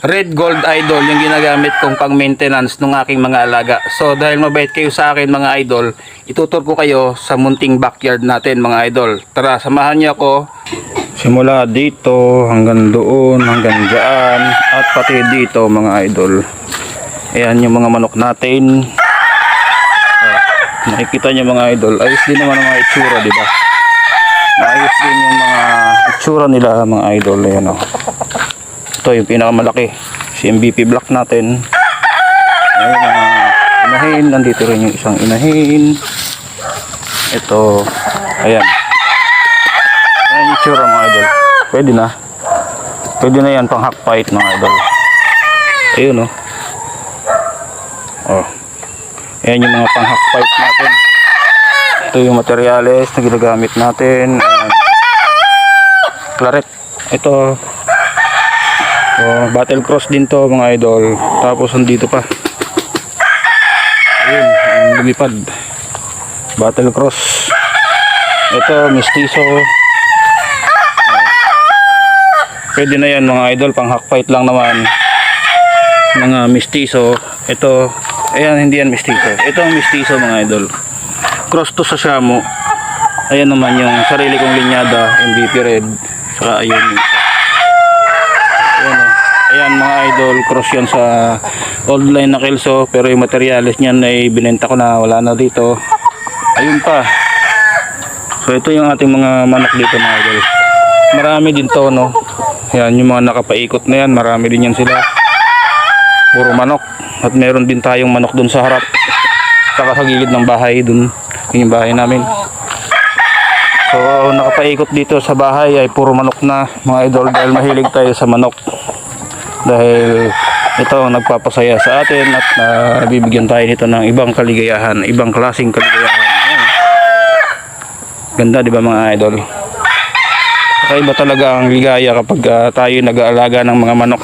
Red Gold Idol yung ginagamit kong pang maintenance ng aking mga alaga. So dahil mabait kayo sa akin mga idol, itutur ko kayo sa munting backyard natin mga idol. Tara, samahan niyo ako. Simula dito hanggang doon, hanggang dyan, at pati dito mga idol. Ayan yung mga manok natin. Nakikita niyo mga idol, ayos din naman ang mga itsura, di ba? Maayos din yung mga itsura nila mga idol. Ayan o. Ito yung pinakamalaki, si MVP Black natin. Ayan mga inahin, nandito rin yung isang inahin. Ito, ayan. Ayan yung itsura mga idol. Pwede na. Pwede na yan pang hack fight mga idol. Ayun o. Oh. Ayan yung mga pang hack fight natin. Ito yung materyales na ginagamit natin. Ayan. Claret. Ito. Oh, battle cross din to mga idol. Tapos andito pa. Ayun, lumipad. Battle cross. Ito, mestizo. Pwede na yan mga idol, pang hack fight lang naman. Mga mestizo. Ito, ayan, hindi yan mestizo. Ito ang mestizo mga idol. Cross to sa Shamo. Ayan naman yung sarili kong linyada, MVP Red. Saka ayun. Ayan, ayan mga idol, cross yan sa old line na Kelso. Pero yung materials niyan ay binenta ko na, wala na dito. Ayun pa. So ito yung ating mga manok dito mga idol. Marami din to no. Yan yung mga nakapaikot na yan, marami din yan sila. Puro manok. At meron din tayong manok dun sa harap. Saka sa gilid ng bahay dun. Yung bahay namin. So nakapaikot dito sa bahay ay puro manok na mga idol, dahil mahilig tayo sa manok. Dahil ito nagpapasaya sa atin at bibigyan tayo nito ng ibang kaligayahan, ibang klaseng kaligayahan. Ayan. Ganda di ba mga idol? Kakaiba talaga ang ligaya kapag tayo nag-aalaga ng mga manok.